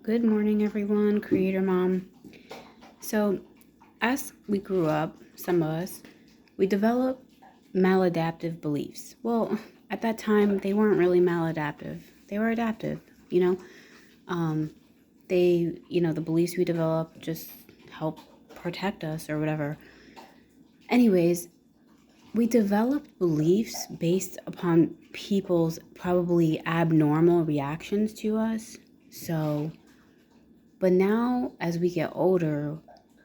Good morning, everyone. Creator Mom. So, as we grew up, some of us, we developed maladaptive beliefs. Well, at that time, they weren't really maladaptive, they were adaptive. You know, um, the beliefs we developed just help protect us or whatever. Anyways, we developed beliefs based upon people's probably abnormal reactions to us. So, but now, as we get older,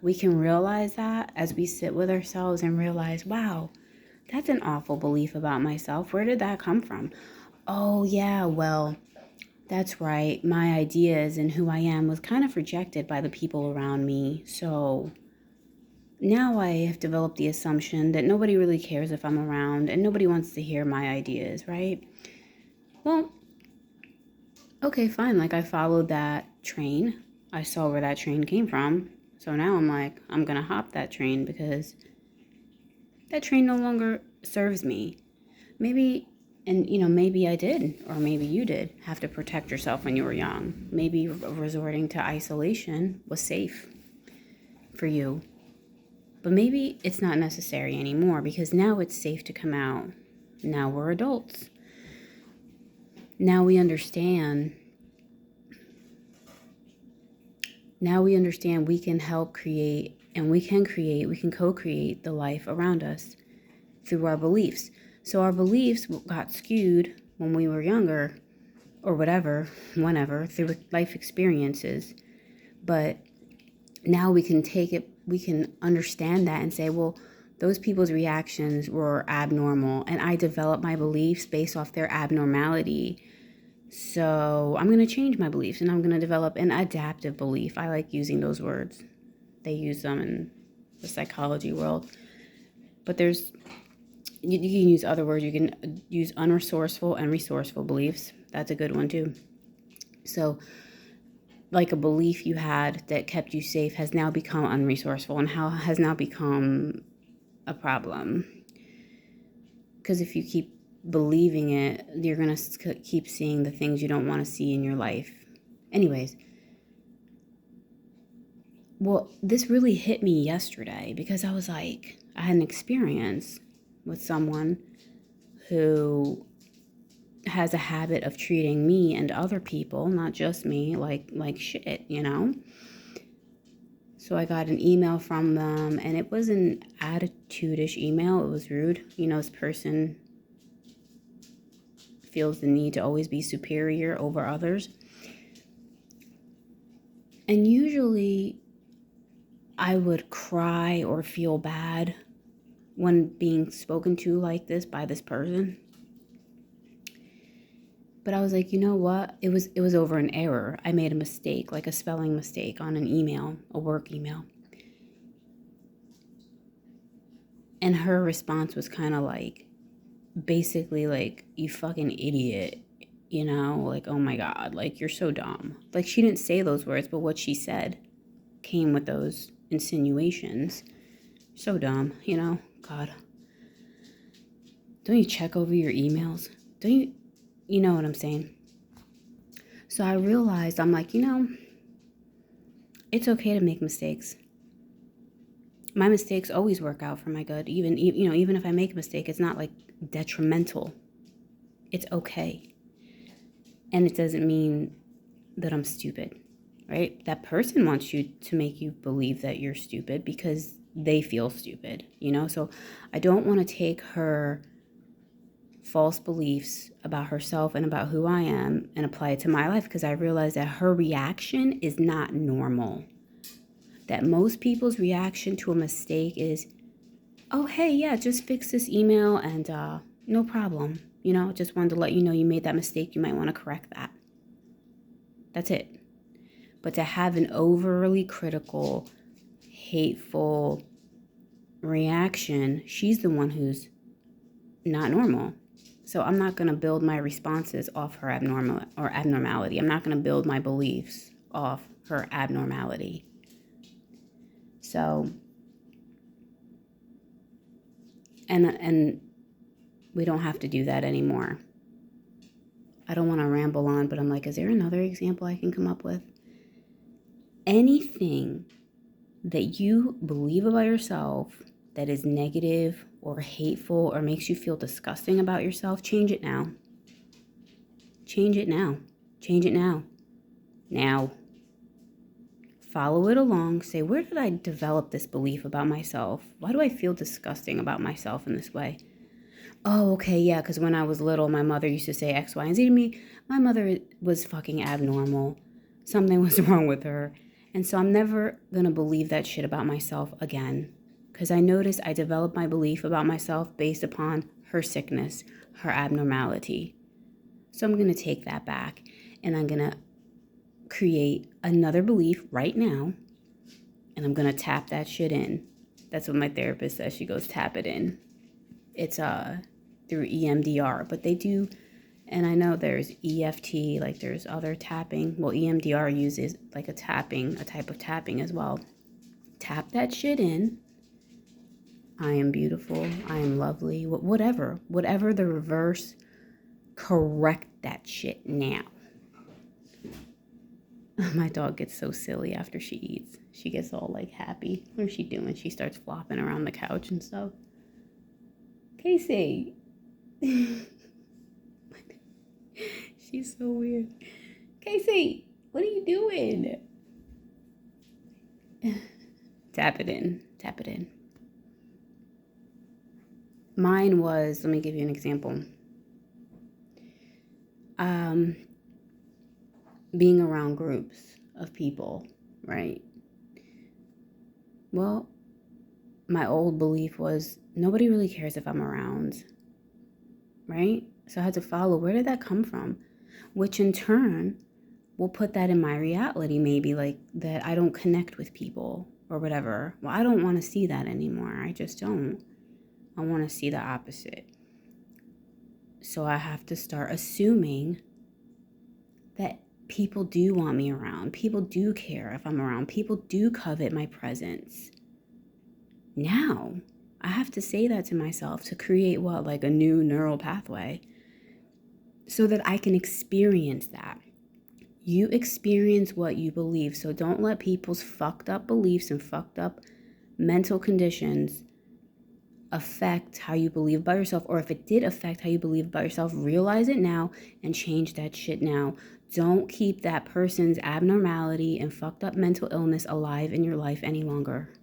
we can realize that as we sit with ourselves and realize, wow, that's an awful belief about myself. Where did that come from? Oh, yeah, well, that's right. My ideas and who I am was kind of rejected by the people around me. So now I have developed the assumption that nobody really cares if I'm around and nobody wants to hear my ideas, right? Well, okay, fine. Like I followed that train. I saw where that train came from. So now I'm like, I'm going to hop that train because that train no longer serves me. Maybe, and maybe I did, or maybe you did have to protect yourself when you were young. Maybe resorting to isolation was safe for you. But maybe it's not necessary anymore because now it's safe to come out. Now we're adults. Now we understand we can help create and we can co-create the life around us through our beliefs. So our beliefs got skewed when we were younger or whatever, whenever, through life experiences. But now we can take it, we can understand that and say, well, those people's reactions were abnormal and I developed my beliefs based off their abnormality. So I'm going to change my beliefs and I'm going to develop an adaptive belief. I like using those words. They use them in the psychology world. But you can use other words. You can use unresourceful and resourceful beliefs. That's a good one too. So like a belief you had that kept you safe has now become unresourceful and how has now become a problem. Because if you keep believing it, you're going to keep seeing the things you don't want to see in your life. Anyways, well, this really hit me yesterday because I was like, I had an experience with someone who has a habit of treating me and other people, not just me, like shit. So I got an email from them and it was an attitude-ish email. It was rude. This person feels the need to always be superior over others. And usually I would cry or feel bad when being spoken to like this by this person. But I was like, you know what? It was over an error. I made a mistake, like a spelling mistake on an email, a work email. And her response was kind of like, basically like, you fucking idiot, like, oh my God, like, you're so dumb. Like, she didn't say those words, but what she said came with those insinuations. So dumb, God. Don't you check over your emails? Don't you know what I'm saying? So I realized, I'm like, it's okay to make mistakes. My mistakes always work out for my good. Even if I make a mistake, it's not like detrimental. It's okay. And it doesn't mean that I'm stupid, right? That person wants you to make you believe that you're stupid because they feel stupid, So I don't want to take her false beliefs about herself and about who I am and apply it to my life because I realize that her reaction is not normal. That most people's reaction to a mistake is, oh, hey, yeah, just fix this email and no problem. Just wanted to let you know you made that mistake. You might want to correct that. That's it. But to have an overly critical, hateful reaction, she's the one who's not normal. So I'm not going to build my responses off her abnormality. I'm not going to build my beliefs off her abnormality. So, and we don't have to do that anymore. I don't want to ramble on, but I'm like, is there another example I can come up with? anything that you believe about yourself that is negative or hateful or makes you feel disgusting about yourself, change it now. Change it now. Change it now. Now. Follow it along. Say, where did I develop this belief about myself? Why do I feel disgusting about myself in this way? Oh, okay, yeah, because when I was little, my mother used to say X, Y, and Z to me. My mother was fucking abnormal. Something was wrong with her. And so I'm never going to believe that shit about myself again. Because I noticed I developed my belief about myself based upon her sickness, her abnormality. So I'm going to take that back and I'm going to create another belief right now. And I'm going to tap that shit in. That's what my therapist says. She goes, tap it in. It's through EMDR, but they do, and I know there's EFT, like there's other tapping. Well, EMDR uses like a type of tapping as well. Tap that shit in. I am beautiful. I am lovely. Whatever the reverse, correct that shit now. My dog gets so silly after she eats. She gets all like happy. What is she doing? She starts flopping around the couch and stuff. Casey. She's so weird. Casey, what are you doing? Tap it in. Tap it in. Mine was, let me give you an example. Being around groups of people, right? Well, my old belief was nobody really cares if I'm around, right? So I had to follow, where did that come from? Which in turn will put that in my reality, maybe like that I don't connect with people or whatever. Well, I don't want to see that anymore. I just don't. I want to see the opposite. So I have to start assuming that people do want me around. People do care if I'm around. People do covet my presence. Now, I have to say that to myself to create what? Like a new neural pathway so that I can experience that. You experience what you believe. So don't let people's fucked up beliefs and fucked up mental conditions affect how you believe about yourself. Or if it did affect how you believe about yourself, realize it now and change that shit now. Don't keep that person's abnormality and fucked up mental illness alive in your life any longer.